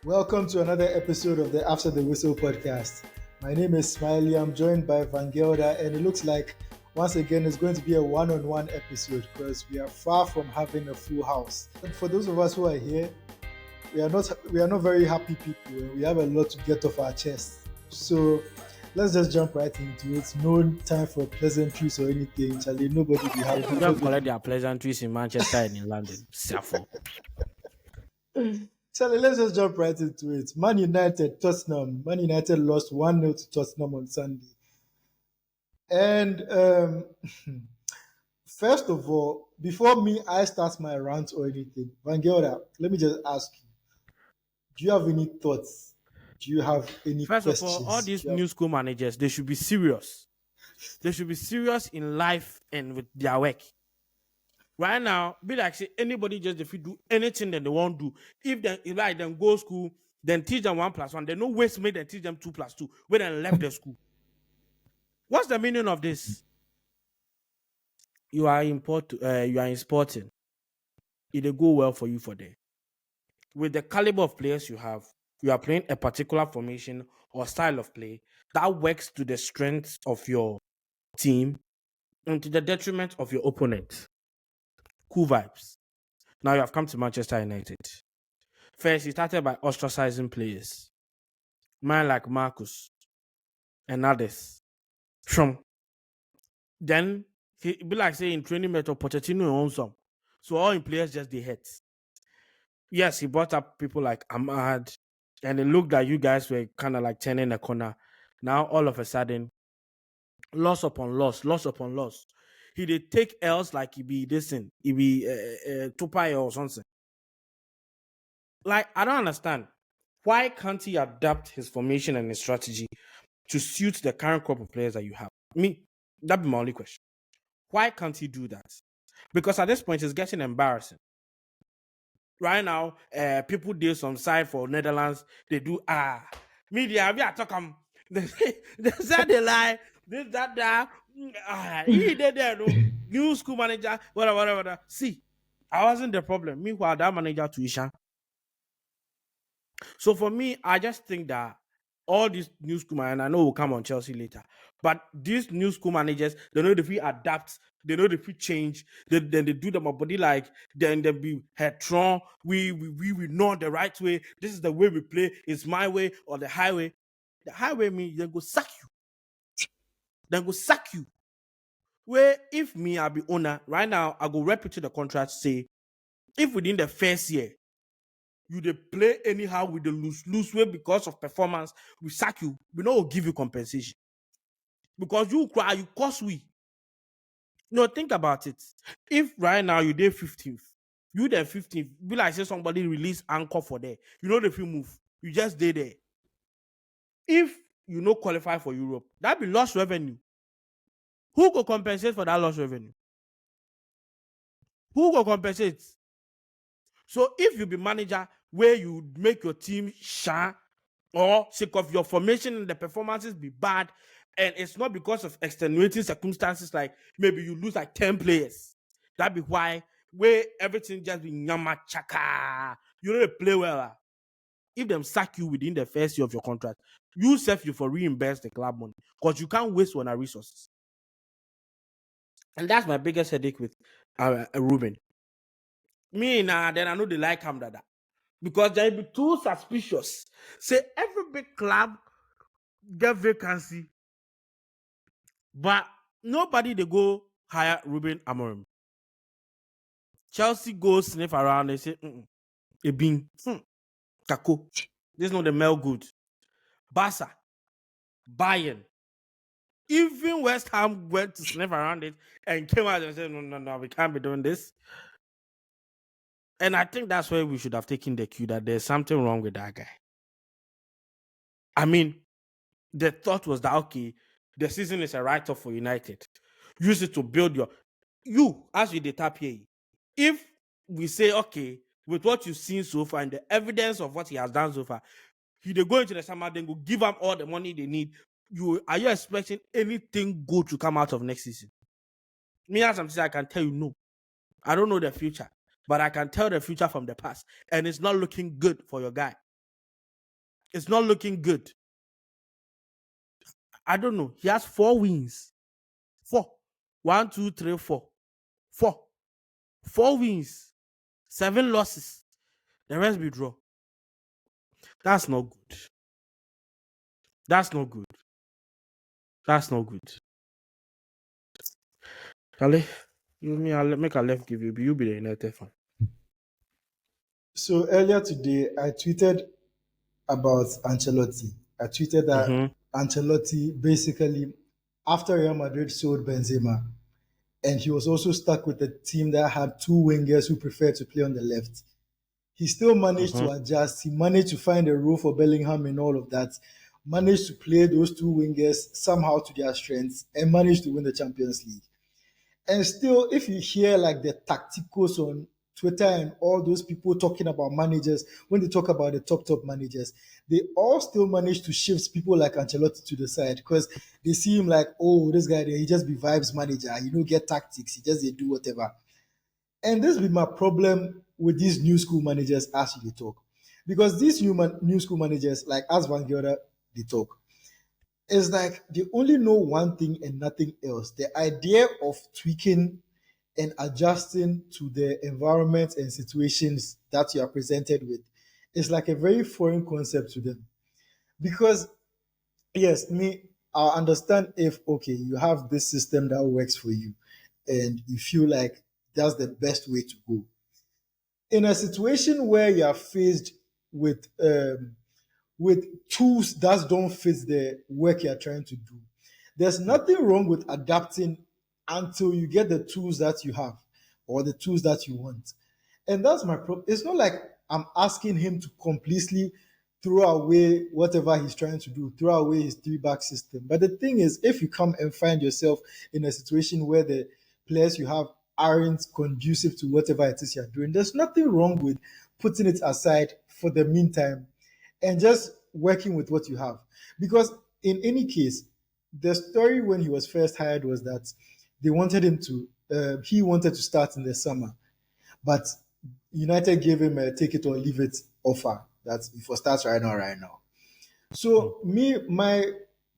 Welcome to another episode of the After the Whistle podcast. My name is Smyly. I'm joined by Van Gelder, and it looks like once again it's going to be a one-on-one episode because we are far from having a full house. And for those of us who are here, we are not very happy people, and we have a lot to get off our chest. So let's just jump right into it. No time for pleasantries or anything. Charlie, nobody be They happy. could have collect Nobody. their pleasantries in Manchester and in London. Safo. Charlie, let's just jump right into it. Man United, Tottenham. Man United lost 1-0 to Tottenham on Sunday. And first of all, before I start my rant or anything, Van Gelder, let me just ask you, do you have any thoughts? Do you have any First of all questions? these new school managers, they should be serious. They should be serious in life and with their work. Right now, be like say anybody just if you do anything that they want to do. If like them go school, then teach them 1+1. They no waste make them teach them 2+2. When they left the school. What's the meaning of this? You are in sporting. It'll go well for you for there. With the caliber of players you are playing a particular formation or style of play that works to the strengths of your team and to the detriment of your opponent. Cool vibes. Now you have come to Manchester United. First, he started by ostracizing players. Man like Marcus and others. From then he be like saying training method Pochettino own some. So all in players just they hit. Yes, he brought up people like Ahmad, and it looked like you guys were kind of like turning a corner. Now all of a sudden, loss upon loss, loss upon loss. He did take L's like he be this thing, he be Tupai or something. Like I don't understand. Why can't he adapt his formation and his strategy to suit the current crop of players that you have? Me, that'd be my only question. Why can't he do that? Because at this point, it's getting embarrassing. Right now, people do some side for Netherlands. They do media. We are talking. They say they lie. This that. He did there. No new school manager. Whatever. See, I wasn't the problem. Meanwhile, that manager to Isha. So for me, I just think that all these new school managers, I know will come on Chelsea later, but these new school managers, they know if we adapt, they know if we change, then they do them a body like, then they be headstrong. We know the right way. This is the way we play. It's my way or the highway. The highway means they go sack you. Then go sack you. Where if me, I be owner right now, I go rep it to the contract. Say if within the first year you dey play anyhow with the lose way because of performance, we sack you. We no go give you compensation because you cry, you cost we. No, think about it. If right now you dey 15th, you dey 15th, be like say somebody release anchor for there. You know if you move, you just dey there. If you no qualify for Europe, that be lost revenue. Who go compensate for that lost revenue? Who go compensate? So if you be manager where you make your team shine, or sake of your formation and the performances be bad, and it's not because of extenuating circumstances like maybe you lose like 10 players. That be why where everything just be nyama chaka. You don't play well. If them sack you within the first year of your contract, you self you for reimburse the club money because you can't waste on our resources. And that's my biggest headache with Ruben. Me now, then I know they like him that because they be too suspicious. Say every big club get vacancy, but nobody they go hire Ruben Amorim. Chelsea go sniff around. They say, it been Kako. This is not the Mel good. Barca, Bayern, even West Ham went to sniff around it and came out and said, no, we can't be doing this. And I think that's where we should have taken the cue that there's something wrong with that guy. I mean, the thought was that, okay, the season is a write-off for United. Use it to build you as we tap here. If we say, okay, with what you've seen so far and the evidence of what he has done so far, he they go into the summer, then go give them all the money they need. Are you expecting anything good to come out of next season? Me as I'm saying, I can tell you no. I don't know the future, but I can tell the future from the past, and it's not looking good for your guy. It's not looking good. I don't know. He has 4 wins. 4. 1, 2, 3, 4. 4. 4 wins. 7 losses. The rest be draw. That's not good. That's not good. That's not good. Charlie, I'll make a left give you. You be the United fan. So earlier today, I tweeted about Ancelotti. I tweeted that Mm-hmm. Ancelotti basically, after Real Madrid sold Benzema, and he was also stuck with a team that had two wingers who preferred to play on the left. He still managed Mm-hmm. to adjust. He managed to find a role for Bellingham and all of that. Managed to play those two wingers somehow to their strengths and managed to win the Champions League. And still, if you hear like the tacticals on Twitter and all those people talking about managers, when they talk about the top managers, they all still manage to shift people like Ancelotti to the side because they see him like, oh, this guy there, he just be vibes manager, get tactics, he just they do whatever. And this be my problem with these new school managers as they talk. Because these new school managers, like as Van Gelder, they talk. It's like they only know one thing and nothing else. The idea of tweaking and adjusting to the environment and situations that you are presented with is like a very foreign concept to them. Because, yes, I understand if, okay, you have this system that works for you and you feel like that's the best way to go. In a situation where you are faced with tools that don't fit the work you're trying to do. There's nothing wrong with adapting until you get the tools that you have or the tools that you want. And that's my problem. It's not like I'm asking him to completely throw away whatever he's trying to do, throw away his three-back system. But the thing is, if you come and find yourself in a situation where the players you have aren't conducive to whatever it is you're doing, there's nothing wrong with putting it aside for the meantime and just working with what you have. Because in any case, the story when he was first hired was that they wanted him to, he wanted to start in the summer, but United gave him a take it or leave it offer that if he starts right now, right now. So my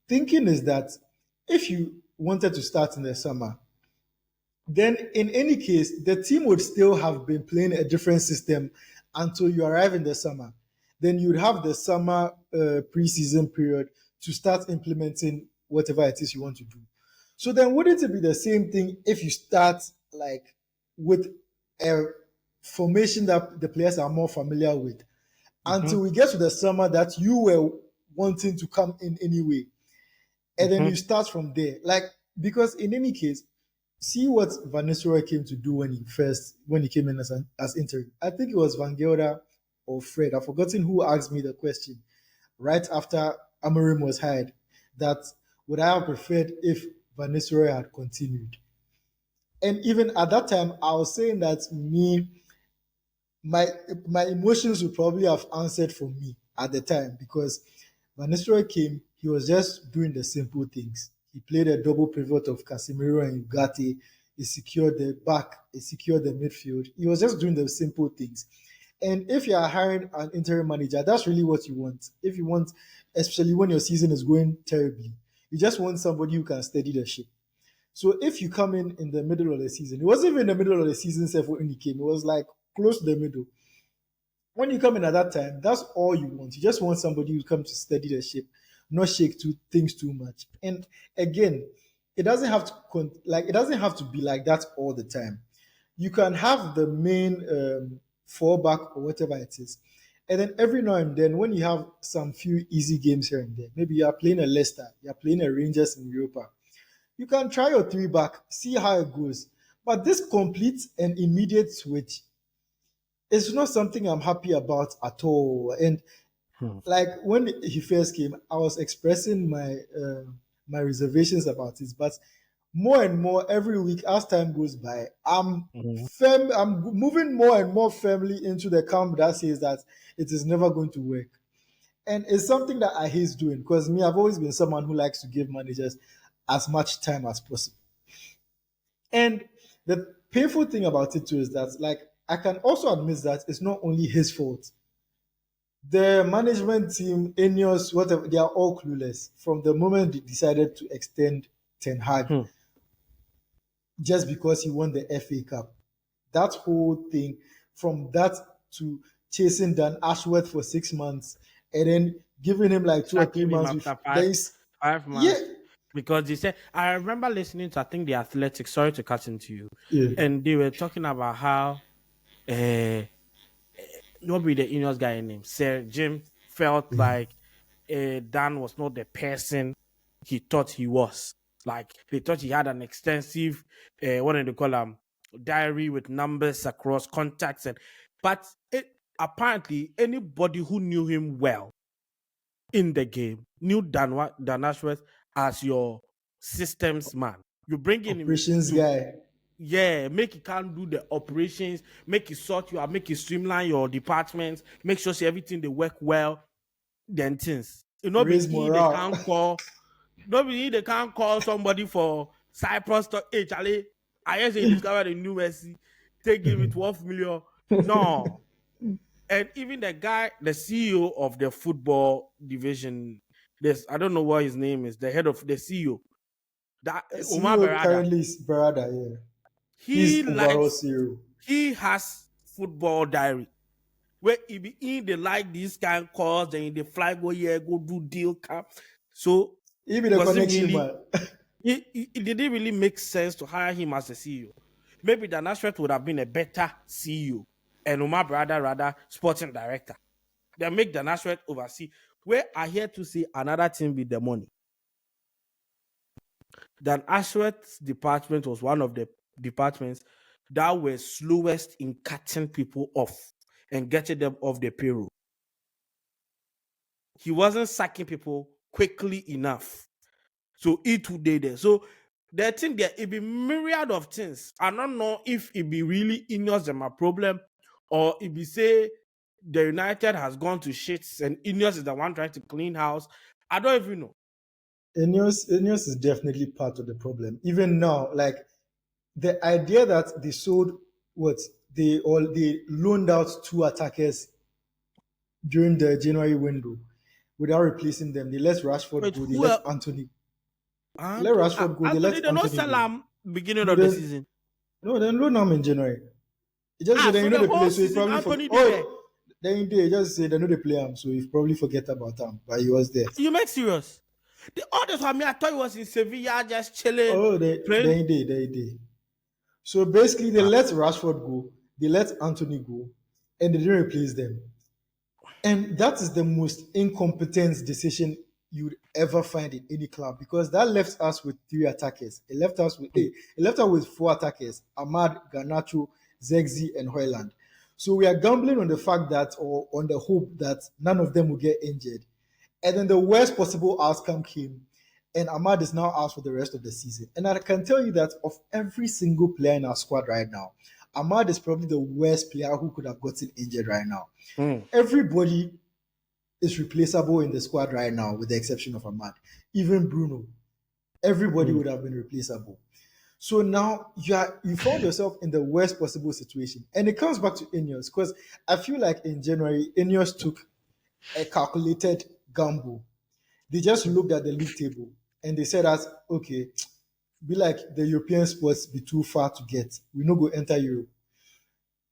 thinking is that if you wanted to start in the summer, then in any case, the team would still have been playing a different system until you arrive in the summer. Then you'd have the summer preseason period to start implementing whatever it is you want to do. So then wouldn't it be the same thing if you start like with a formation that the players are more familiar with until we get to the summer that you were wanting to come in anyway. And then you start from there. Like, because in any case, see what Van Nistelrooy came to do when he came in as interim. I think it was Van Gelder or Fred. I've forgotten who asked me the question right after Amorim was hired. That would I have preferred if Van Nistelrooy had continued? And even at that time, I was saying that my emotions would probably have answered for me at the time because Van Nistelrooy came, he was just doing the simple things. He played a double pivot of Casemiro and Ugarte. He secured the back, he secured the midfield. He was just doing the simple things. And if you are hiring an interim manager, that's really what you want. If you want, especially when your season is going terribly, you just want somebody who can steady the ship. So if you come in the middle of the season, it wasn't even in the middle of the season when he came. It was like close to the middle. When you come in at that time, that's all you want. You just want somebody who comes to steady the ship, not shake things too much. And again, it doesn't have to be like that all the time. You can have the main fallback or whatever it is, and then every now and then, when you have some few easy games here and there, maybe you are playing a Leicester, you are playing a Rangers in Europa, you can try your three back, see how it goes. But this complete and immediate switch is not something I'm happy about at all. And like when he first came, I was expressing my reservations about it. But more and more every week as time goes by, I'm moving more and more firmly into the camp that says that it is never going to work. And it's something that I hate doing because I've always been someone who likes to give managers as much time as possible. And the painful thing about it too is that, like, I can also admit that it's not only his fault, The management team, Ineos, whatever, they are all clueless from the moment they decided to extend Ten Hag Hmm. just because he won the FA Cup. That whole thing, from that to chasing Dan Ashworth for 6 months and then giving him like 2 or 3 Sacking him months with after five there's five yeah, months because they said I remember listening to I think the Athletic. Sorry to cut into you, yeah, and they were talking about how uh not be the Ineos guy name Sir Jim felt yeah. like Dan was not the person he thought he was. Like they thought he had an extensive what do they call diary with numbers across contacts but apparently anybody who knew him well in the game knew Dan Ashworth as your systems man. You bring in him Operations to guy. yeah, make you can do the operations, make you sort you out, make you streamline your departments, make sure say everything they work well, then things. You know, be Raise they morale. can't call, nobody they can't call somebody for Cyprus to hey Charlie. I guess they discovered a new Messi, take give it 12 million. No. And even the guy, the CEO of the football division, this I don't know what his name is, the head of the CEO, that Omar CEO Berada, currently is Barada, yeah. he He's overall likes CEO. he has football diary where he be in they like these kind of calls, then they fly go here, go do deal cap. So He be the was it connection really man. it didn't really make sense to hire him as a CEO. Maybe the Nashville would have been a better CEO and Omar Brother rather sporting director. They make the Nashville oversee. Where I hear to see another team with the money. Dan Ashworth's department was one of the departments that were slowest in cutting people off and getting them off the payroll. He wasn't sacking people quickly enough. So it would day there. So the thing there, it be myriad of things. I don't know if it be really Ineos them a problem or it be say the United has gone to shits and Ineos is the one trying to clean house. I don't even know. Ineos is definitely part of the problem. Even now, like the idea that they sold what they loaned out two attackers during the January window without replacing them. They let Rashford Wait, go. They who let else? Anthony let Anthony, Rashford go. They Anthony, let they don't Anthony sell go. him beginning No, of the then season. no, then loan him in January. It just say then you So know the the whole play, so he season, probably forget. Anthony did there. Oh, then they just say they know they play him, so he probably forget about him, but he was there. You make serious. The other time, I thought he was in Sevilla just chilling, Oh, playing. they did. So basically, they Ah, let Rashford go, they let Anthony go, and they didn't replace them. And that is the most incompetent decision you'd ever find in any club because that left us with three attackers. It left us with four attackers: Ahmad, Garnacho, Zegzi, and Hoyland. So we are gambling on the fact that, or on the hope that none of them will get injured. And then the worst possible outcome came, and Ahmad is now out for the rest of the season. And I can tell you that of every single player in our squad right now, Ahmad is probably the worst player who could have gotten injured right now. hmm. Everybody is replaceable in the squad right now, with the exception of Ahmad. Even Bruno, everybody Hmm. would have been replaceable. So now you found yourself in the worst possible situation, and it comes back to Ineos because I feel like in January Ineos took a calculated gamble. They just looked at the league table and they said that okay, be like the European spots be too far to get. We no go enter Europe.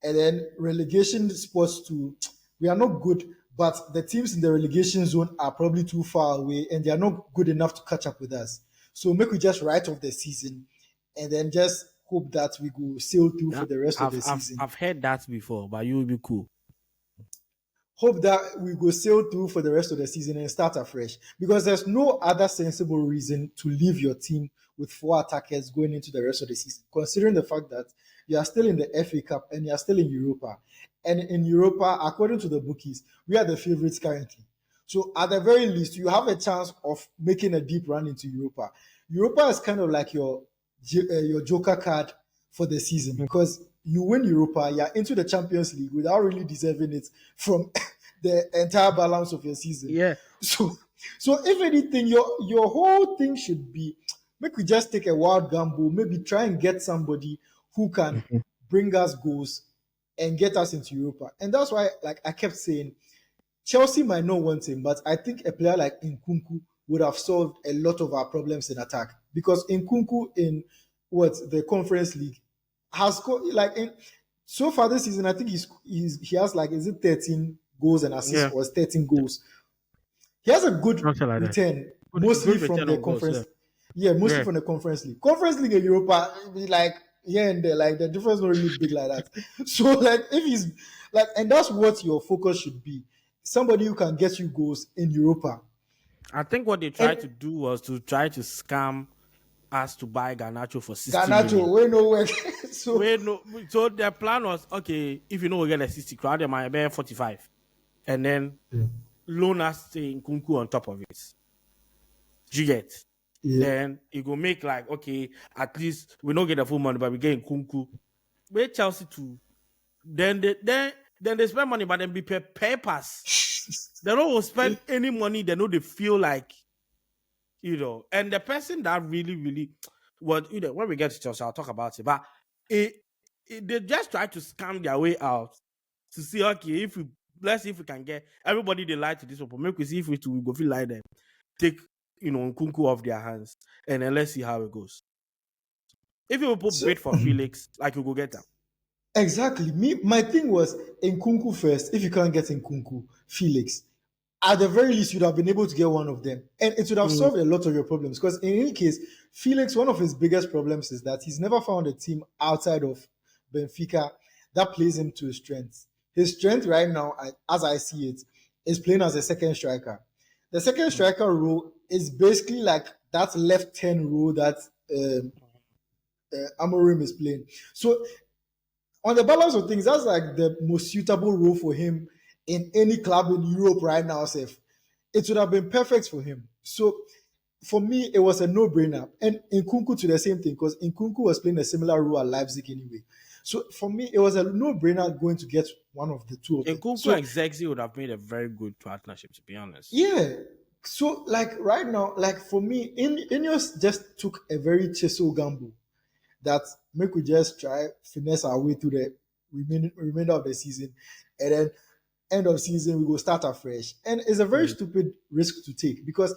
And then relegation spots to we are not good, but the teams in the relegation zone are probably too far away and they are not good enough to catch up with us. So make we just write off the season and then just hope that we go sail through for Yeah, the rest of the season. I've heard that before, but you will be cool. Hope that we go sail through for the rest of the season and start afresh because there's no other sensible reason to leave your team with four attackers going into the rest of the season, considering the fact that you are still in the FA Cup and you are still in Europa. And in Europa, according to the bookies, we are the favorites currently. So at the very least, you have a chance of making a deep run into Europa. Europa is kind of like your joker card for the season because you win Europa, you're into the Champions League without really deserving it from the entire balance of your season. Yeah. So, so if anything, your whole thing should be make we just take a wild gamble, maybe try and get somebody who can bring us goals and get us into Europa. And that's why, like I kept saying, Chelsea might not want him, but I think a player like Nkunku would have solved a lot of our problems in attack because Nkunku in the Conference League has like so far this season. I think he has like is it 13 goals and assists Yeah, or 13 goals. He has a good something like that. return, mostly Good from return the on goals. conference. Yeah, mostly Yeah. from the Conference League. Conference League in Europa, like here and there, like the difference not really big like that. So like if he's like, and that's what your focus should be. Somebody who can get you goals in Europa. I think what they tried And to do was to try to scam us to buy Garnacho for 60 million. Garnacho, we know where. So Wait, no. So their plan was okay. If you know we get a 60 crowd, they might be 45, and then loan us say Nkunku on top of it. Do you get? yeah. Then it will make like okay, at least we don't get the full money, but we get Nkunku. Wait Chelsea to then they spend money, but then be papers. They don't spend any money. They know they feel like and the person that really what when we get to Chelsea, I'll talk about it. But they just try to scam their way out to see okay if we let's see if we can get everybody they lie to this people. Make we see if we go feel like them. Take Nkunku off their hands and then let's see how it goes. If you will put So bid for Felix, like you go get them. exactly. My thing was Nkunku first. If you can't get Nkunku, Felix. At the very least, you'd have been able to get one of them. And it would have solved a lot of your problems. Because in any case, Felix, one of his biggest problems is that he's never found a team outside of Benfica that plays him to his strengths. His strength right now, as I see it, is playing as a second striker. The second striker role is basically like that left 10 role that Amorim is playing. So on the balance of things, that's like the most suitable role for him in any club in Europe right now, Seth. It would have been perfect for him. So for me, it was a no-brainer. And Nkunku to the same thing, because Nkunku was playing a similar role at Leipzig anyway. So for me, it was a no-brainer going to get one of the two of them. Nkunku So and Zexi would have made a very good partnership, to be honest. yeah. So like right now, like for me, Ineos just took a very chisel gamble that make we just try finesse our way through the remainder of the season, and then end of season we go start afresh. And it's a very stupid risk to take because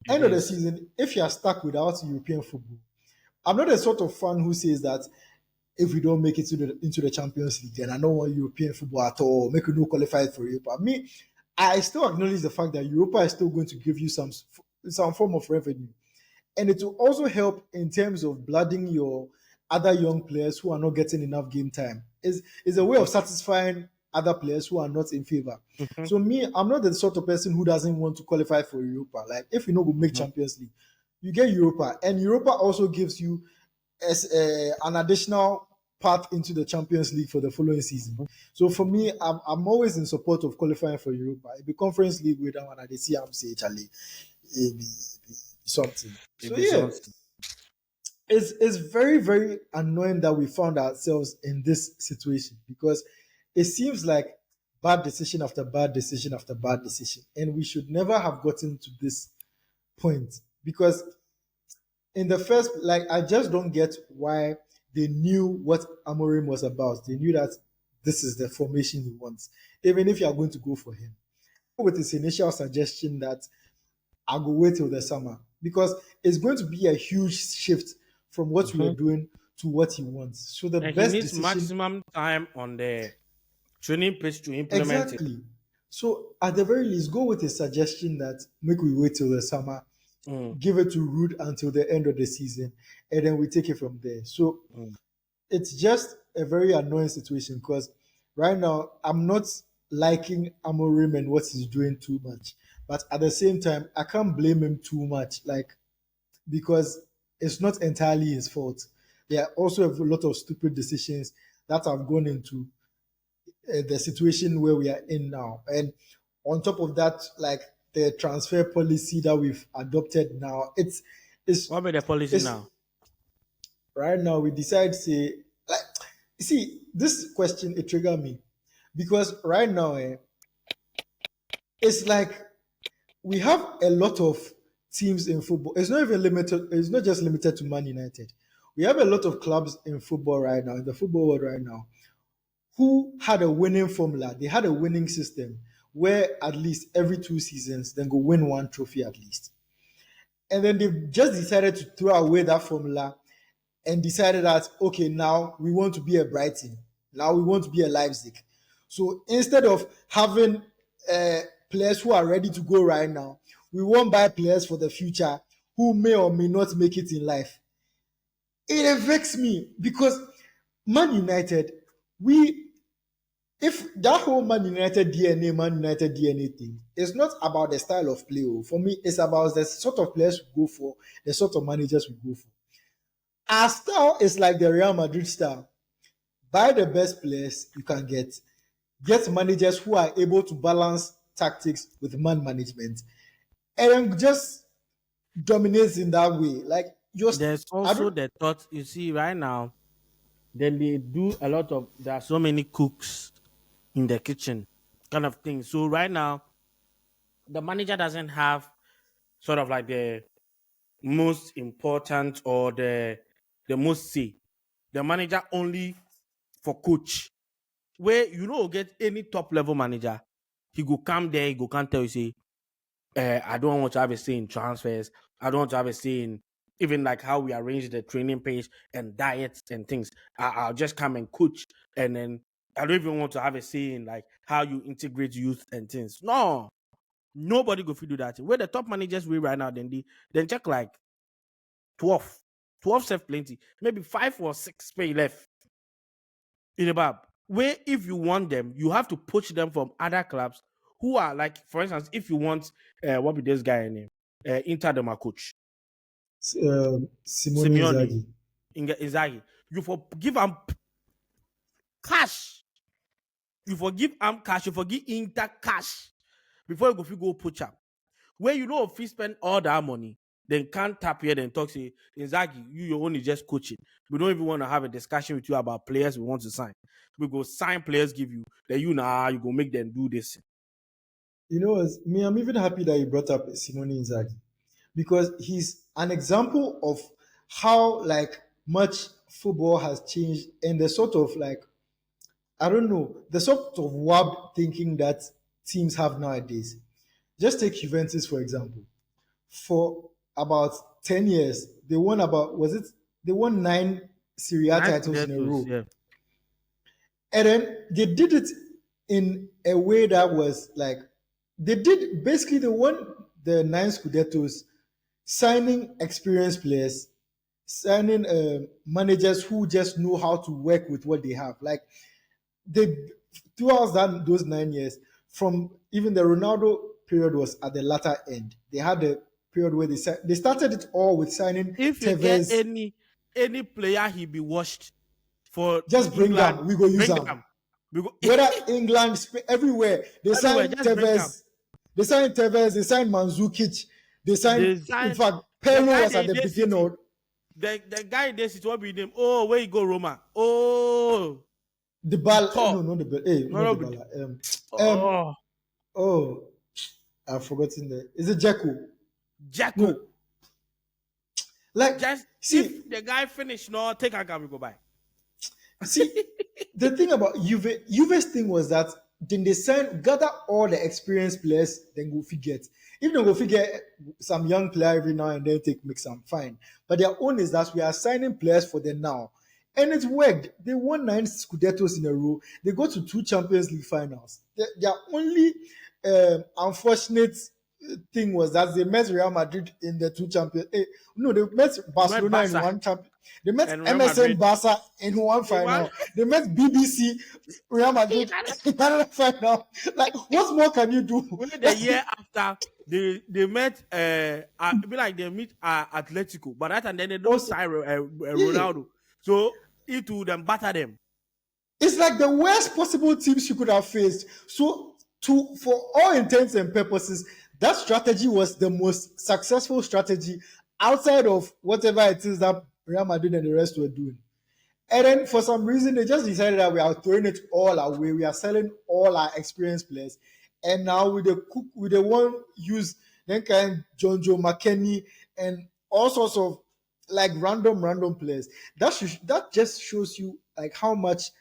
end of the season, if you are stuck without European football, I'm not the sort of fan who says that if we don't make it into the Champions League, then I don't want European football at all. Make we no qualify for Europa. Me, I still acknowledge the fact that Europa is still going to give you some form of revenue. And it will also help in terms of blooding your other young players who are not getting enough game time. Is a way of satisfying other players who are not in favor. So me, I'm not the sort of person who doesn't want to qualify for Europa. Like if you know we make Champions League, you get Europa, and Europa also gives you as an additional path into the Champions League for the following season. So for me, I'm always in support of qualifying for Europa. If the Conference League with that one, I see I'm say Charlie, it be something. So yeah, it's very very annoying that we found ourselves in this situation because it seems like bad decision after bad decision after bad decision, and we should never have gotten to this point because in the first, like, I just don't get why they knew what Amorim was about. They knew that this is the formation he wants, even if you are going to go for him. With his initial suggestion that I'll go wait till the summer because it's going to be a huge shift from what we are doing to what he wants. So the And best he needs decision, maximum time on the training pitch to implement it. exactly. So at the very least, go with his suggestion that make we wait till the summer, give it to Rude until the end of the season, and then we take it from there. So it's just a very annoying situation because right now I'm not liking Amorim and what he's doing too much. But at the same time, I can't blame him too much, like because it's not entirely his fault. There are also a lot of stupid decisions that have gone into the situation where we are in now. And on top of that, like the transfer policy that we've adopted now, What about the policy it's now? right now we decide to say like see this question it triggered me because right now it's like we have a lot of teams in football. It's not even limited. It's not just limited to Man United. We have a lot of clubs in football right now, in the football world right now, who had a winning formula. They had a winning system where at least every 2 seasons, then go win one trophy at least. And then they just decided to throw away that formula and decided that, okay, now we want to be a Brighton. Now we want to be a Leipzig. So instead of having players who are ready to go right now, we won't buy players for the future who may or may not make it in life. It affects me because Man United, if that whole Man United DNA thing, it's not about the style of play. For me, it's about the sort of players we go for, the sort of managers we go for. Our style is like the Real Madrid style. Buy the best players you can get. Get managers who are able to balance tactics with man management. And then just dominates in that way. Like, just, There's I also don't, the thought you see right now. Then they do a lot of, there are so many cooks in the kitchen kind of thing. So right now, the manager doesn't have sort of like the most important or the most say. The manager only for coach. Where get any top level manager, he go come there, he go come tell you say, I don't want to have a say in transfers. I don't want to have a say in even like how we arrange the training page and diets and things. I'll just come and coach, and then I don't even want to have a say in like how you integrate youth and things. No, nobody go fit do that. Where the top managers we right now, then check like 12. 12 self plenty. Maybe 5 or 6 pay left in the bab. Where if you want them, you have to poach them from other clubs who are like, for instance, if you want what be this guy name? Inter the coach. Simone Simeone. Inzaghi. Inzaghi. You forgive him cash. You forgive him cash. You forgive Inter cash before you go poach up. Where if you spend all that money, then can't tap here, then talk say, Inzaghi, you're only just coaching. We don't even want to have a discussion with you about players we want to sign. We go sign players, give you, then you go make them do this. I'm even happy that you brought up Simone Inzaghi because he's an example of how like much football has changed and the sort of like, I don't know, the sort of warped thinking that teams have nowadays. Just take Juventus, for example. For about 10 years, they won 9 Serie A Nice titles in a potatoes, row. yeah. And then they did it in a way that was like, they won the 9 Scudettos, signing experienced players, signing managers who just know how to work with what they have. Like, they throughout those 9 years, from even the Ronaldo period was at the latter end. They had a period where they started it all with signing If you get Tevez. any player he be washed for Just bring England, them, we go use bring them. them. We go Whether England, Spain, everywhere they everywhere, signed just bring them. Tevez. They signed Tevez. They signed Mandzukic. They signed. They In sign fact, the Pirlo guy was at they the did City. beginning. The guy in City, what be name? Oh, where you go, Roma? Oh, The ball, Thor. no, the ball, hey, No, not no, the ball. Um, oh, oh, I've forgotten that. Is it Jacko? Jacko. No, like, Just see, if the guy finish, no, take a guy, we go by. see, the thing about Juve's thing was that then they gather all the experienced players, then go figure. If they go figure some young player every now and then make some fine. But their own is that we are signing players for them now. And it worked. They won 9 Scudettos in a row. They go to 2 Champions League finals. Their only unfortunate thing was that they met Real Madrid in the 2 champions. No, they met Barcelona in one champion. They met and Real MSN Madrid. Barca in one In one- final. They met BBC Real Madrid in another final. Like, what more can you do? When the year after they met, be like they meet Atletico, but that and then they don't Also, sign yeah, Ronaldo, so it will then batter them. it's like the worst possible teams you could have faced. So, for all intents and purposes, that strategy was the most successful strategy outside of whatever it is that Real Madrid and the rest were doing. And then for some reason, they just decided that we are throwing it all away. We are selling all our experienced players. And now with the one use then kind John Joe McKennie and all sorts of like random players. That just shows you like how much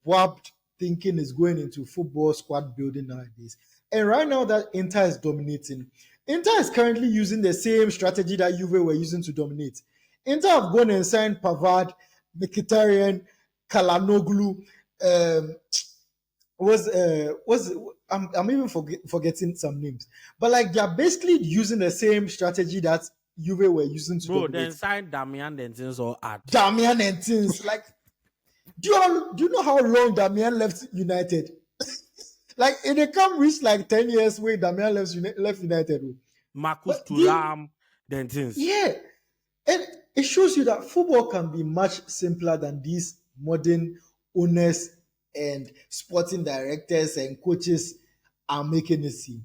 warped thinking is going into football squad building nowadays. And right now that Inter is dominating, Inter is currently using the same strategy that Juve were using to dominate. Inter have gone and signed Pavard, Mkhitaryan, Kalanoglu, was I'm even forgetting some names, but like they're basically using the same strategy that Juve were using to Bro, then dominate. sign Damian, then things all add. Damian and things like, do you know how long Damian left United? Like it they come reach like 10 years where Damian left United. Marcus But the Thuram, then things. yeah, and it shows you that football can be much simpler than these modern owners and sporting directors and coaches are making it seem.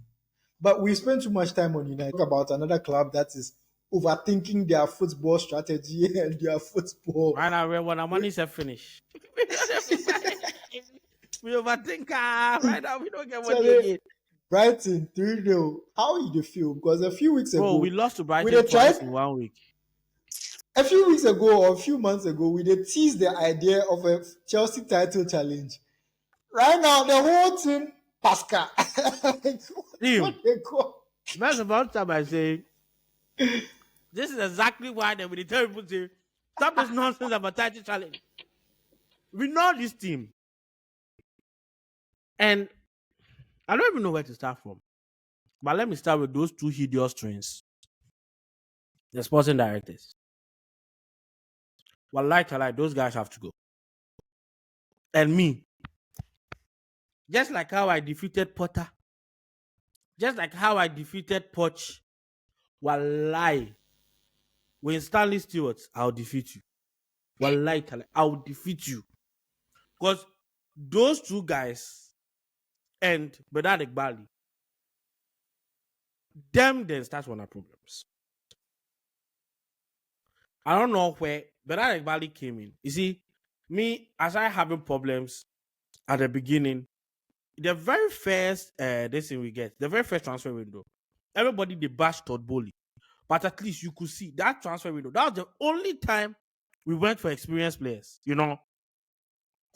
But we spend too much time on United. Talk about another club that is overthinking their football strategy and their football. Right now, when our money is finished. We overthink. Right now, we don't get money Charlie, again. Brighton 3-0. How did you feel? Because a few weeks Bro, we ago, lost to we Brighton did try twice in 1 week. a few weeks ago or a few months ago, we did tease the idea of a Chelsea title challenge. Right now, the whole team, Pascal. Team. They call. That's the first time I say, this is exactly why they will tell people say, stop this nonsense about title challenge. We know this team. And I don't even know where to start from. But let me start with those two hideous twins. The sporting directors. Well, like those guys have to go. And me. Just like how I defeated Potter. Just like how I defeated Poch. Wallahi. When Stanley Stewart, I'll defeat you. Wallahi, I'll defeat you. Because those two guys and Bedard Bali, them then start one of the problems. I don't know where Bedard Bali came in. You see, me, as I having problems at the beginning, the very first this thing we get, the very first transfer window, everybody they bashed Todd Bowley. But at least you could see that transfer window. That was the only time we went for experienced players. You know,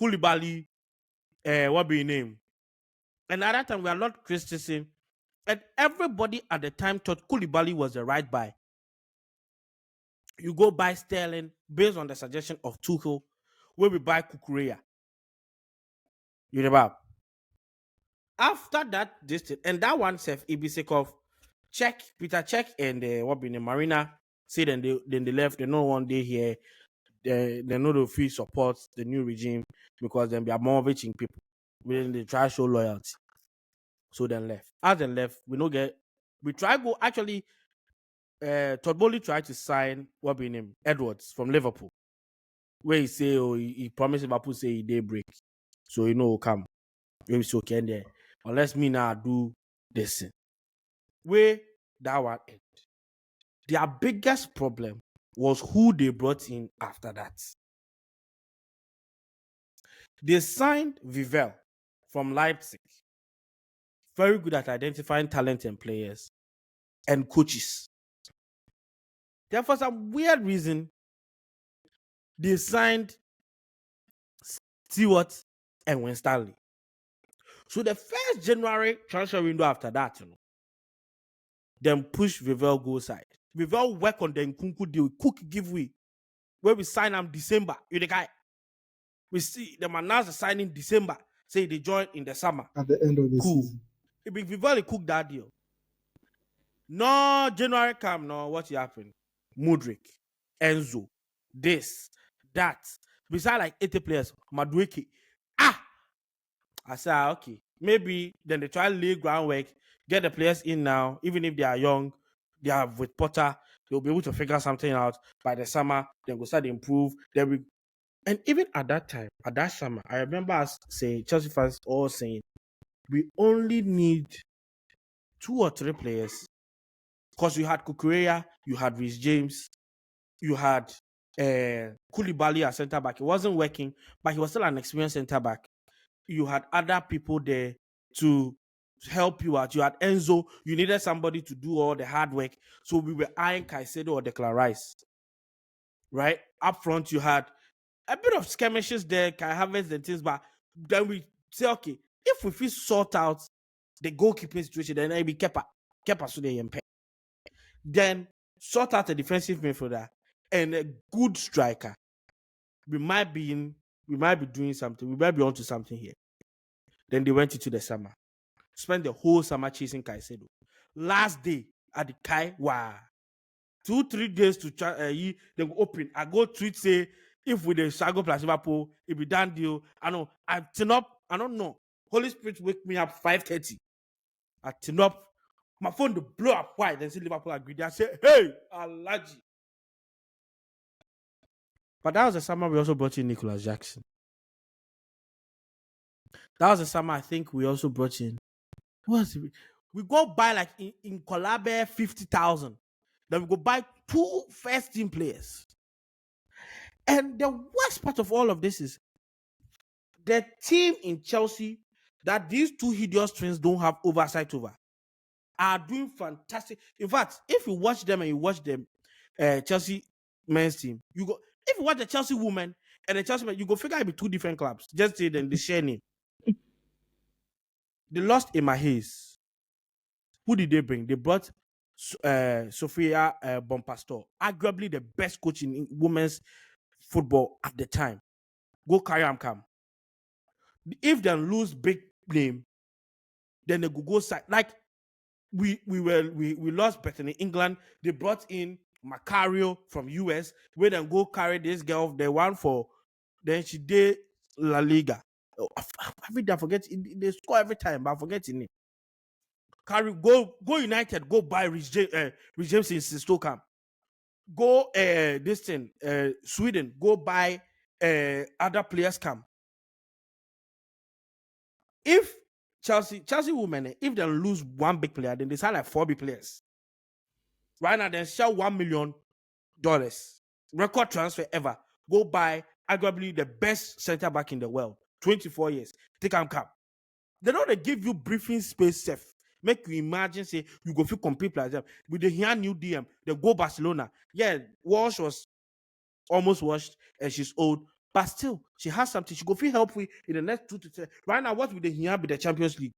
Koulibaly, what be his name? And at that time, we had Lord Christensen. And everybody at the time thought Koulibaly was the right buy. You go buy Sterling based on the suggestion of Tuchel, where we buy Kukureya. You know, after that, and that one self, Ibisekov, Peter Check, and what be the Marina, say then they left. They know one day here, they know the free support the new regime because then they are more reaching people. When they try to show loyalty. So then left. As then left, we try go actually Todd Bowley tried to sign what be name Edwards from Liverpool. Where he say he promised Liverpool say he day break. So you know come. Maybe so can there. Unless me now do this thing. Where that one end. Their biggest problem was who they brought in after that. They signed Vivel from Leipzig. Very good at identifying talent and players and coaches. Then for some weird reason, they signed Stewart and Winstanley. So the first January transfer window after that, then push Vivel go side. Vivel work on the Nkunku deal, Cook giveaway, where we sign him December. You the guy. We see them announce the signing December. Say they join in the summer. At the end of the season. If Vivel cook that deal. No January come, no what happened? Mudrik, Enzo, this, that. Beside like 80 players, Madueke. I said, okay, maybe then they try to lay groundwork, get the players in now, even if they are young, they are with Potter, they'll be able to figure something out by the summer, then go start to improve. And even at that time, at that summer, I remember us saying, Chelsea fans all saying, we only need 2 or 3 players. Because you had Kukureya, you had Reece James, you had Koulibaly as centre back. It wasn't working, but he was still an experienced centre back. You had other people there to help you out. You had Enzo. You needed somebody to do all the hard work. So we were eyeing Caicedo or Declan Rice. Right? Up front, you had a bit of skirmishes there, Kai Havertz and things, but then we say, okay, if we sort out the goalkeeping situation, then I be Kepa so they pay. Then sort out a defensive midfielder and a good striker. We might be doing something. We might be onto something here. Then they went into the summer. Spent the whole summer chasing Caicedo. Last day at the Kai, wow. 2-3 days to they will open. I go tweet say if with the Sago plus Liverpool, it be done deal. I know. I turn up. I don't know. Holy Spirit wake me up 5:30. I turn up. My phone to blow up. Why? Then see Liverpool agreed. I say, hey, Alaji. But that was the summer we also brought in Nicholas Jackson. That was the summer I think we also brought in. What? We go buy like in Colabe 50,000. Then we go buy 2 first-team players. And the worst part of all of this is the team in Chelsea that these 2 hideous twins don't have oversight over are doing fantastic. In fact, if you watch them and you watch them, Chelsea men's team, you go. If you watch the Chelsea women and the Chelsea men, you go figure it be 2 different clubs. Just say them, they share name. They lost Emma Hayes. Who did they bring? They brought Sofia Bonpastor, arguably the best coach in women's football at the time. Go carry am come. If they lose big name, then they go side. Like we lost Bethany England. They brought in Macario from US. We then go carry this girl. They won for. Then she did La Liga. Every day I forget. They score every time, but I forget in it. Carry go United. Go buy Rich James in Stoke. Go this thing Sweden. Go buy other players come. If Chelsea women, if they lose 1 big player, then they sign like 4 big players. Right now, they sell $1 million. Record transfer ever. Go buy arguably the best center back in the world. 24 years. Take him cap. They know they give you briefing space safe. Make you imagine, say, you go feel compete like them. With the here new DM, they go Barcelona. Yeah, Walsh was almost washed and she's old. But still, she has something. She go feel help with in the next 2 to 3. Right now, what will the here be the Champions League?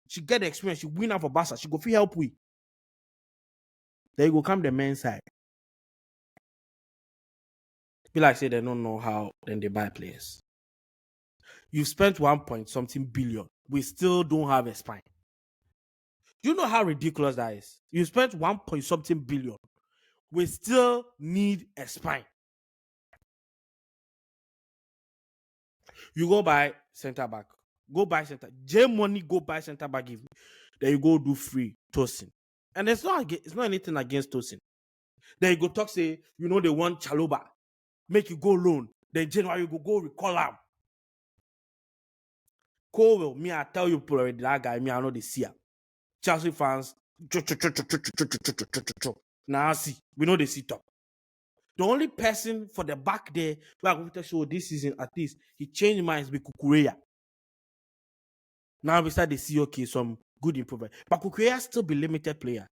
She get the experience. She win out for Barca. She go feel help with. There you go come the men's side. Feel like say they don't know how then they buy players. You spent 1 point something billion. We still don't have a spine. Do you know how ridiculous that is? You spent 1 point something billion. We still need a spine. You go buy center back. Go buy center. J money go buy center back. Then you go do free Tosin. And it's not anything against Tosin. Then you go talk say, they want Chaloba. Make you go loan. Then January you go recall him. Cole, me, I tell you already, that guy, me, I know the see him. Chelsea fans, now see, we know the see top. The only person for the back there who are going to show this season at least he changed minds with Kukureya. Now we start to see some good improvement, but Kukureya still be limited player.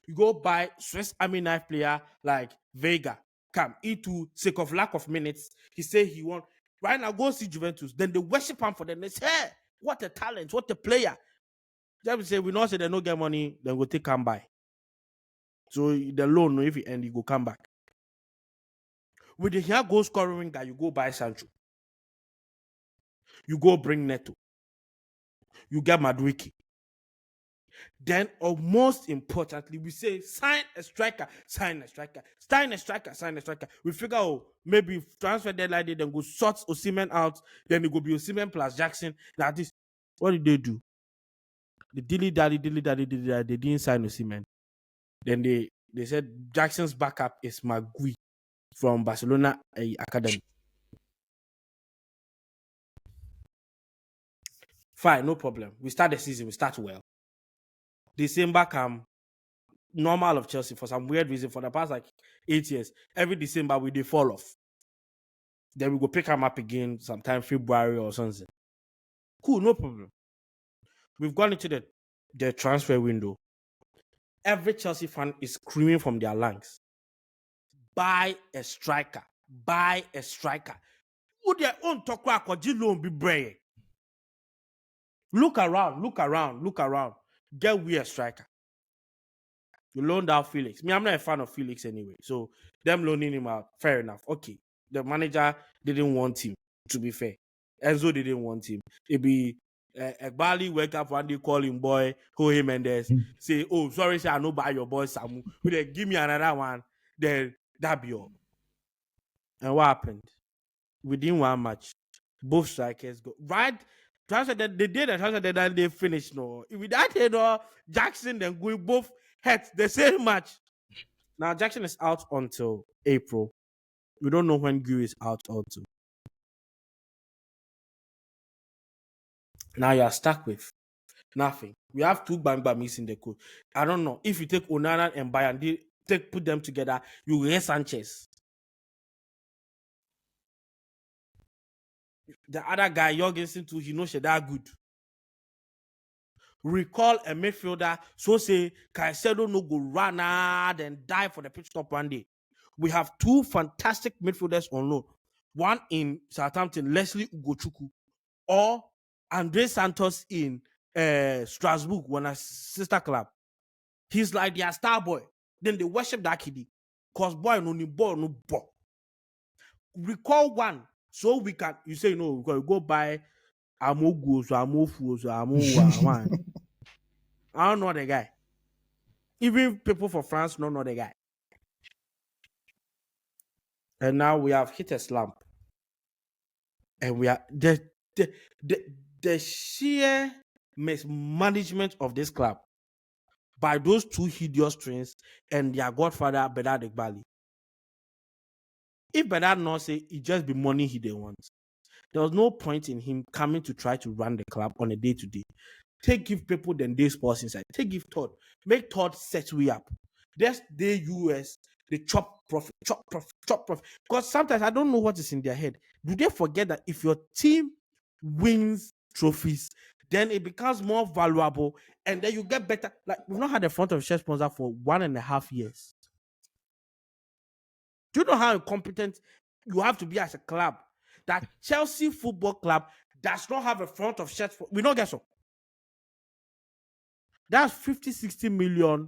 You go buy Swiss Army knife player like Vega, come into sake of lack of minutes. He say he want right now go see Juventus. Then they worship him for them. They say, hey, what a talent, what a player. Just say we not say they no get money, then go take come by. So the loan, if you end, you go come back. With the here goal scoring guy, you go buy Sancho. You go bring Neto. You get Madueke. Then, or most importantly, we say sign a striker. We figure maybe transfer deadline, then go sort Osimhen out. Then it go be Osimhen plus Jackson. Like this. What did they do? The dilly daddy, they didn't sign Osimhen. Then they said Jackson's backup is Magui from Barcelona Academy. Fine, no problem. We start the season, we start well. December come, normal of Chelsea for some weird reason for the past 8 years. Every December we fall off. Then we go pick them up again sometime February or something. Cool, no problem. We've gone into the transfer window. Every Chelsea fan is screaming from their lungs. Buy a striker. Who their own talk loan be brave. Look around. get we a striker. You loaned out Felix. Me, I'm not a fan of Felix anyway. So them loaning him out, fair enough. Okay. The manager didn't want him, to be fair. Enzo didn't want him. It be Bali wake up one day, call him boy, call him and say, oh, sorry, sir, I know buy your boy Samu. But then give me another one, then that be all. And what happened? Within one match, both strikers go right. Transfer that they did a transfer that they finished. No, with that head or Jackson, then we both had the same match. Now Jackson is out until April. We don't know when Gui is out until. Now you are stuck with nothing. We have two Bamba missing the code. I don't know if you take Onana and Bayern, put them together, you get Sanchez. The other guy, Jorgensen, too, he knows that good. Recall a midfielder, so say Caicedo no go run hard and die for the pitch top one day. We have two fantastic midfielders on loan. One in Southampton, Leslie Ugochukwu, or Andre Santos in Strasbourg, when a sister club. He's like their star boy. Then they worship that kiddie. Cause boy no ni ball no ball. Recall one, so we can. You say no, we can go buy Amogu, so Amofu, so Amowa. I don't know the guy. Even people from France don't know the guy. And now we have hit a slump. And we are the sheer mismanagement of this club by those two hideous twins and their godfather Bedard Igbali. If Bedard not say it just be money he didn't want, there was no point in him coming to try to run the club on a day-to-day. Give people then day sports inside. Give Todd. Make Todd set we up. That's the US. They chop profit. Because sometimes I don't know what is in their head. Do they forget that if your team wins trophies, then it becomes more valuable and then you get better? Like, we've not had a front of shirt sponsor for 1.5 years. Do you know how incompetent you have to be as a club? That Chelsea Football Club does not have a front of shirt. We don't get so. That's 50-60 million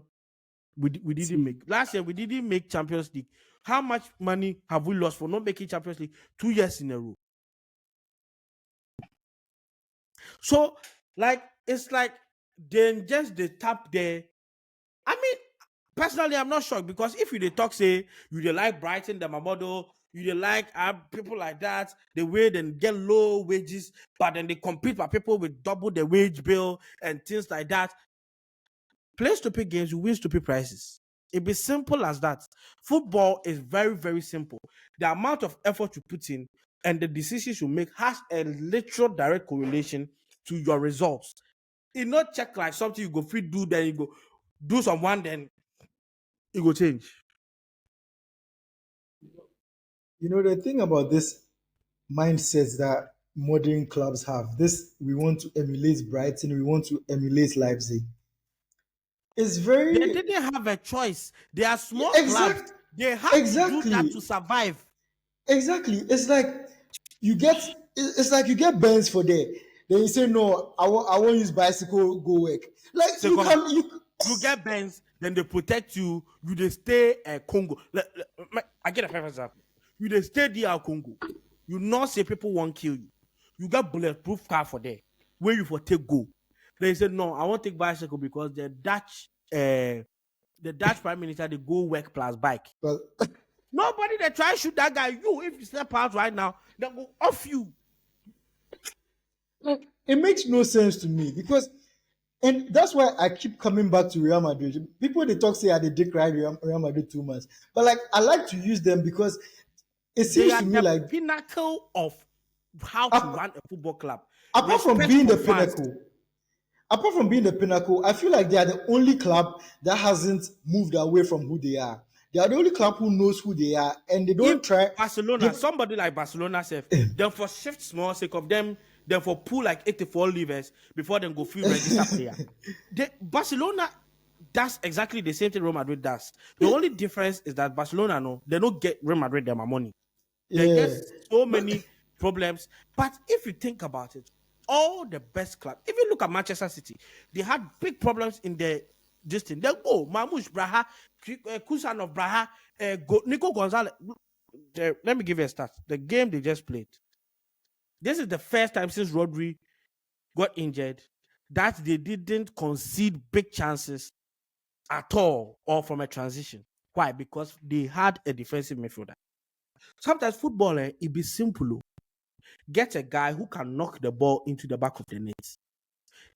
we didn't make. Last year, we didn't make Champions League. How much money have we lost for not making Champions League 2 years in a row? So, like, it's like then just the tap there. I mean, personally, I'm not shocked because if you talk, say, you like Brighton, the model, you like people like that, the way they get low wages, but then they compete with people with double the wage bill and things like that. Play stupid games, you win stupid prizes. It be simple as that. Football is very, very simple. The amount of effort you put in and the decisions you make has a literal direct correlation to your results. It not check like something you go fit do, then you go do someone, then it will change. You know, the thing about this mindset that modern clubs have, this we want to emulate Brighton, we want to emulate Leipzig. It's very. They didn't have a choice. They are small clubs. They have to do that to survive. Exactly. It's like you get. It's like you get bands for there. Then you say no. I won't use bicycle. Go work. Like so you get bands. Then they protect you. You they stay at Congo. I get a perfect example. You they stay there at Congo. You not say people won't kill you. You got bulletproof car for there. Where you for take go. They said no. I won't take bicycle because the Dutch Prime Minister they go work plus bike. But nobody they try to shoot that guy. You if you step out right now, they go off you. Like it makes no sense to me because, and that's why I keep coming back to Real Madrid. People they talk say they decry Real Madrid too much, but like I like to use them because it seems to me like pinnacle of how to run a football club. Apart from being the pinnacle, I feel like they are the only club that hasn't moved away from who they are. They are the only club who knows who they are, and they don't try. Barcelona, somebody like Barcelona, then for shift small sake of them, then for pull like 84 levers before they go feel register player. Barcelona does exactly the same thing Real Madrid does. The only difference is that Barcelona, they don't get Real Madrid their money. They get so many problems. But if you think about it, all the best clubs. If you look at Manchester City, they had big problems in the this thing. They go Mamouche Braha, Kusanov Braha, Nico Gonzalez. Let me give you a start. The game they just played. This is the first time since Rodri got injured that they didn't concede big chances at all or from a transition. Why? Because they had a defensive midfielder. Sometimes football, it be simple. Get a guy who can knock the ball into the back of the net.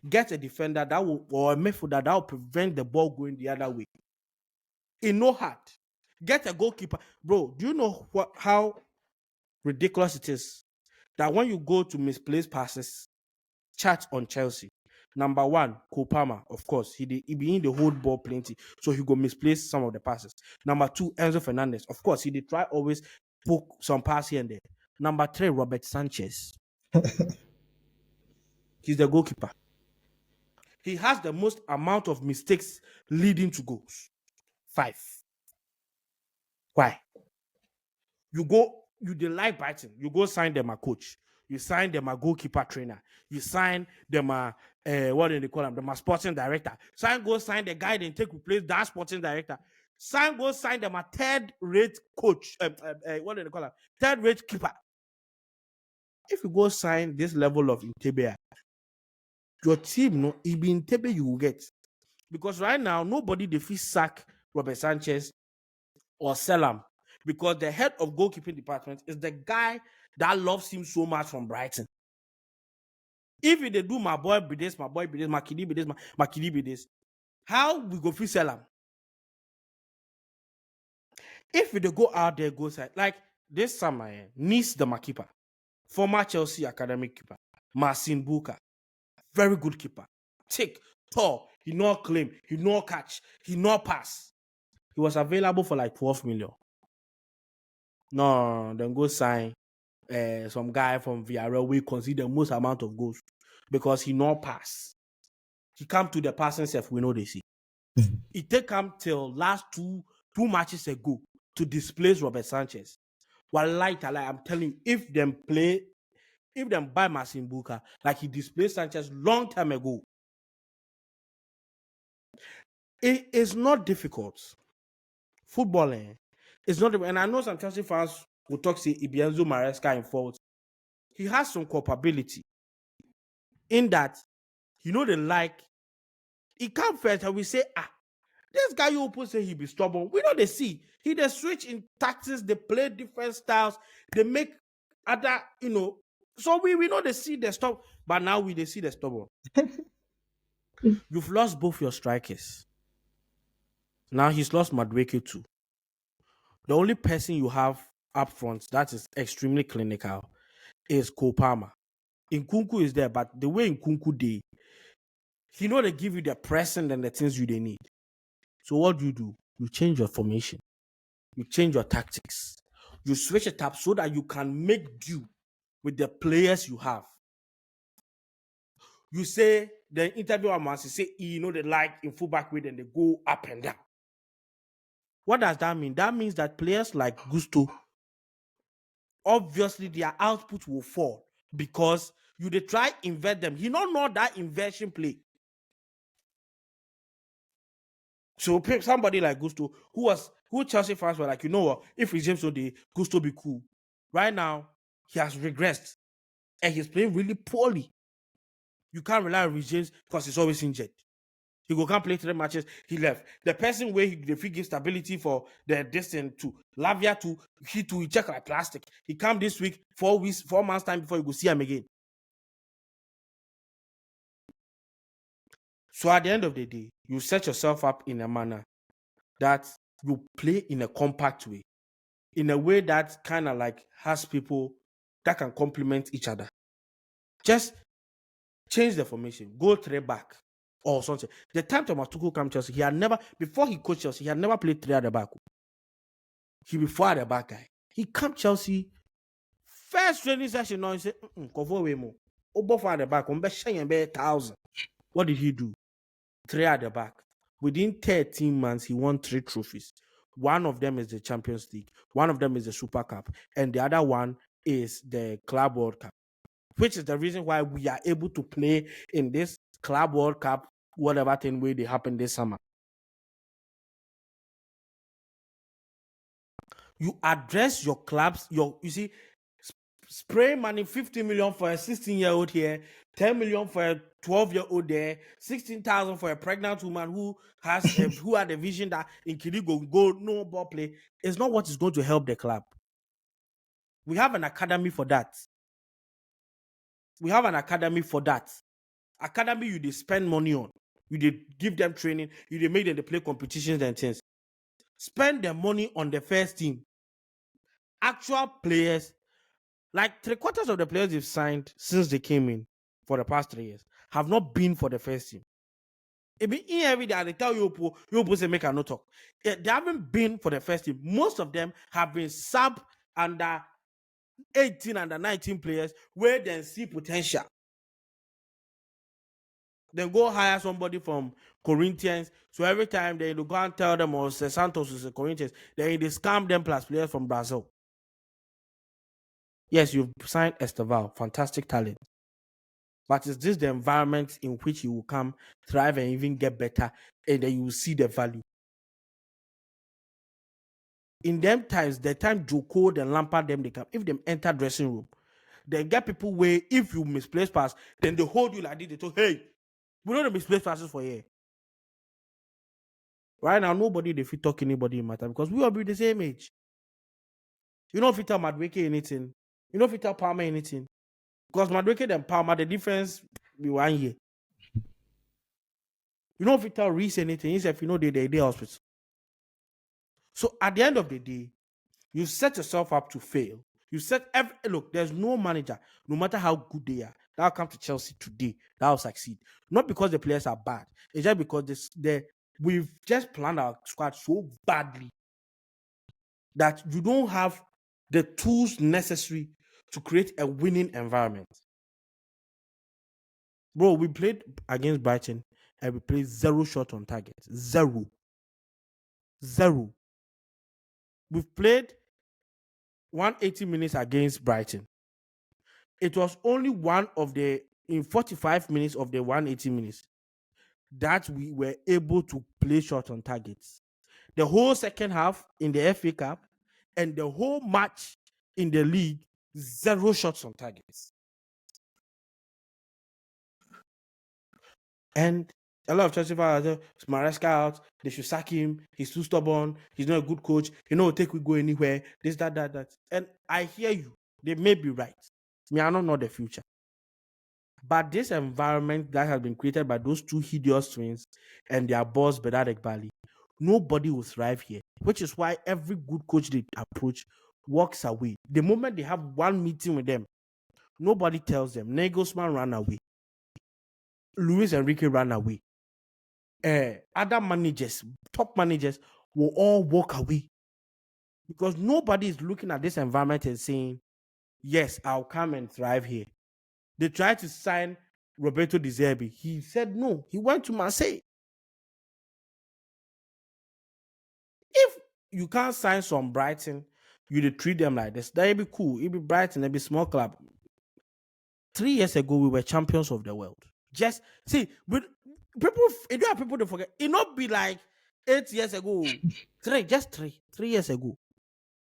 Get a defender that will, or a midfielder that will prevent the ball going the other way. In no hard. Get a goalkeeper. Bro, do you know how ridiculous it is that when you go to misplaced passes, chat on Chelsea. Number one, Kopama, of course, he be in the whole ball plenty, so he go misplace some of the passes. Number two, Enzo Fernandez, of course, he did try always poke some pass here and there. Number three, Robert Sanchez. He's the goalkeeper. He has the most amount of mistakes leading to goals. 5. Why? You like Brighton. You go sign them a coach. You sign them a goalkeeper trainer. You sign them a what do they call them? Them a sporting director. Go sign the guy then take replace that sporting director. Go sign them a third-rate coach. What do they call them? Third-rate keeper. If you go sign this level of Intebe, your team, no, it be Intebe you will get. Because right now, nobody they feel sack Robert Sanchez or sell him. Because the head of goalkeeping department is the guy that loves him so much from Brighton. If they do my boy be this, my kiddy be this, my kiddy be this, how we go free sell him? If they go out there, go side, like this summer, Nice the keeper, former Chelsea academic keeper, Marcin Buka, very good keeper, thick, tall, he not claim, he not catch, he not pass. He was available for like 12 million. No, then go sign some guy from Villarreal we consider the most amount of goals because he not pass. He come to the passing self, we know they see. It take him till last two matches ago to displace Robert Sanchez. Well, I'm telling you, if them buy Marcin Buka, like he displaced Sanchez long time ago, it is not difficult. Footballing is not, and I know some Chelsea fans will talk say Ibienzo Maresca in fault. He has some culpability in that, they like, he come first and we say, this guy you open say he be stubborn. We know they see. He they switch in tactics, they play different styles, they make other, so we know they see the stop, but now they see the stubborn. You've lost both your strikers. Now he's lost Madueke too. The only person you have up front that is extremely clinical is Kopama. Nkunku is there, but the way Nkunku did, they give you the present and the things you they need. So what do? You change your formation. You change your tactics. You switch it up so that you can make do with the players you have. You say, the interviewer must say, they like in fullback way, then they go up and down. What does that mean? That means that players like Gusto, obviously their output will fall because they try invert them. He don't know that inversion play. So somebody like Gusto, who Chelsea fans were like, what? If it's James O'Day, Gusto be cool. Right now, he has regressed and he's playing really poorly. You can't rely on James because he's always injured. He can't play 3 matches. He left. The person where he give stability for the distance to Lavia to he check like plastic. He come this week 4 months time before you go see him again. So at the end of the day, you set yourself up in a manner that you play in a compact way, in a way that kind of like has people that can complement each other. Just change the formation, go 3 back or something. The time Thomas Tuchel came to Chelsea, he had never, before he coached Chelsea, he had never played 3 at the back. He be 4 at the back guy. He came Chelsea, first training session, now he said, cover away more. Obo 4 at the back, 1,000. What did he do? 3 at the back. Within 13 months, he won 3 trophies. One of them is the Champions League. One of them is the Super Cup. And the other one is the Club World Cup. which is the reason why we are able to play in this Club World Cup, whatever thing way they happen this summer. You address your clubs, you see, spray money, 50 million for a 16-year-old here, 10 million for a 12-year-old there, 16,000 for a pregnant woman who has who had a vision that in Kirigo go no ball play. It's not what is going to help the club. We have an academy for that. Academy you they spend money on. You they give them training. You they make them they play competitions and things. Spend the money on the first team. Actual players, like 3/4 of the players they've signed since they came in for the past 3 years have not been for the first team. It be in every day they tell you say make a no talk. They haven't been for the first team. Most of them have been sub under 18 under 19 players where they see potential. Then go hire somebody from Corinthians. So every time they go and tell them or say Santos is a Corinthians, then they scam them plus players from Brazil. Yes, you've signed Esteval, fantastic talent. But is this the environment in which you will come, thrive, and even get better, and then you will see the value? In them times, the time Joko and Lampard them they come, if them enter dressing room, they get people where if you misplace pass, then they hold you like this. They talk, hey, we don't misplace passes for you. Right now, nobody they fit talk anybody in matter because we all be the same age. You know if you tell Madweke anything, you know if you tell Palmer anything. Because Madweke and Palmer, the difference be 1 year. You know if you tell Reese anything, if you know they hospital. So at the end of the day, you set yourself up to fail. You set look, there's no manager, no matter how good they are, that'll come to Chelsea today, that'll succeed. Not because the players are bad, it's just because we've just planned our squad so badly that you don't have the tools necessary to create a winning environment. Bro, we played against Brighton and we played 0 shot on target. 0. We've played 180 minutes against Brighton. It was only in 45 minutes of the 180 minutes that we were able to play shot on targets. The whole second half in the FA Cup and the whole match in the league, 0 shots on targets. And a lot of Chelsea fans are Maresca out, they should sack him, he's too stubborn, he's not a good coach, take we go anywhere, this, that. And I hear you, they may be right. Me, I don't know the future. But this environment that has been created by those two hideous twins and their boss, Bedadek Bali, nobody will thrive here, which is why every good coach they approach walks away. The moment they have one meeting with them, nobody tells them. Nagelsmann ran away. Luis Enrique ran away. Other managers, top managers, will all walk away. Because nobody is looking at this environment and saying, yes, I'll come and thrive here. They tried to sign Roberto De Zerbi. He said no. He went to Marseille. If you can't sign some Brighton, you treat them like this. That'd be cool. It'd be Brighton, it'd be small club. 3 years ago, we were champions of the world. Just see, but people, if you have people to forget, it not be like 8 years ago. 3 years ago,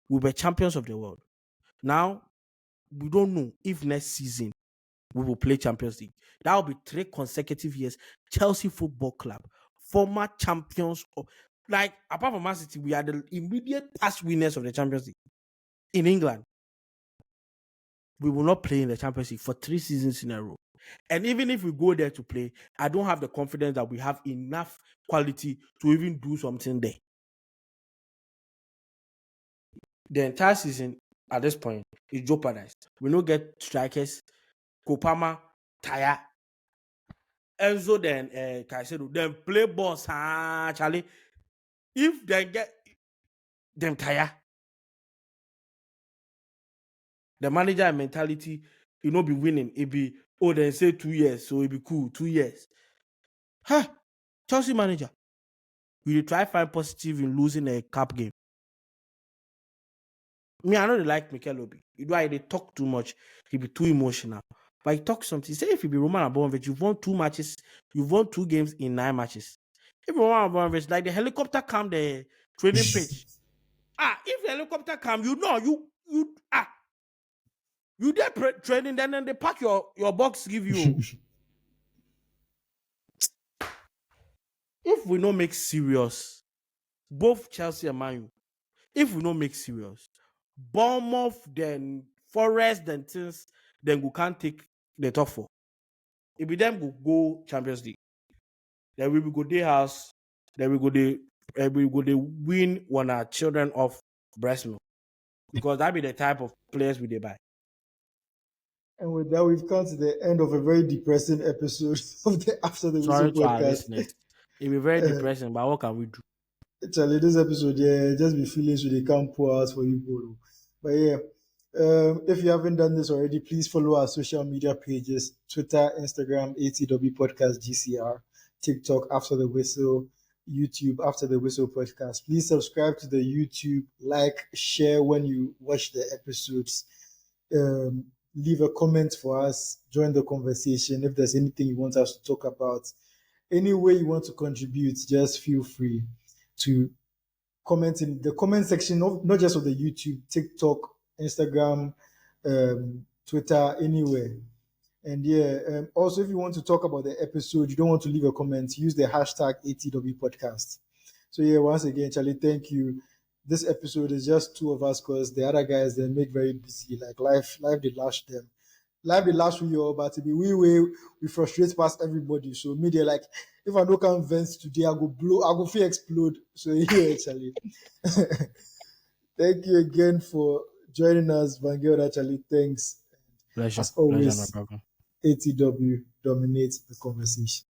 we were champions of the world. Now, we don't know if next season we will play Champions League. That will be 3 consecutive years. Chelsea Football Club, former champions of, like, apart from Man City, we are the immediate past winners of the Champions League in England. We will not play in the Champions League for 3 seasons in a row. And even if we go there to play, I don't have the confidence that we have enough quality to even do something there. The entire season at this point is jeopardized. We don't get strikers. Kopama, Taya, Enzo, then Caicedo, then play balls. Charlie. If they get them Taya, the manager mentality, be winning. It be, they say 2 years, so it be cool, 2 years. Chelsea manager, you try find positive in losing a cup game. Me, I know they like Mikel Obi. They talk too much. He be too emotional. But he talks something. He said if you be Roman Abramovich, you've won 2 matches, you've won 2 games in 9 matches. If Roman Abramovich, like the helicopter come the training pitch. If the helicopter come, you there training, then they pack your box, give you. If we don't make serious, both Chelsea and Man U, if we don't make serious, Bournemouth, then Forest, then things, then we can't take the top 4. If we then go Champions League, then we will go their house, then we go they win on our children of breast milk. Because that be the type of players we they buy. And with that, we've come to the end of a very depressing episode of the After the Sorry Whistle to our podcast. listeners. It be very depressing, but what can we do? Actually, this episode, yeah, just be feeling so they can't pour out for you, bro. But yeah, if you haven't done this already, please follow our social media pages: Twitter, Instagram, ATW Podcast GCR, TikTok After the Whistle, YouTube After the Whistle Podcast. Please subscribe to the YouTube, like, share when you watch the episodes. Leave a comment for us, join the conversation. If there's anything you want us to talk about, any way you want to contribute, just feel free to comment in the comment section, not just of the YouTube, TikTok, Instagram, Twitter, anywhere. And yeah, also if you want to talk about the episode, you don't want to leave a comment, use the hashtag ATW podcast. So yeah, once again, Charlie, thank you. This episode is just 2 of us because the other guys they make very busy. Like life they lash them. Life they lash with you, but we frustrate past everybody. So media like if I don't come vent today, I go feel explode. So yeah, Charlie. Thank you again for joining us, Van Gelder, Charlie. Thanks. Pleasure. As always, No problem. ATW dominates the conversation.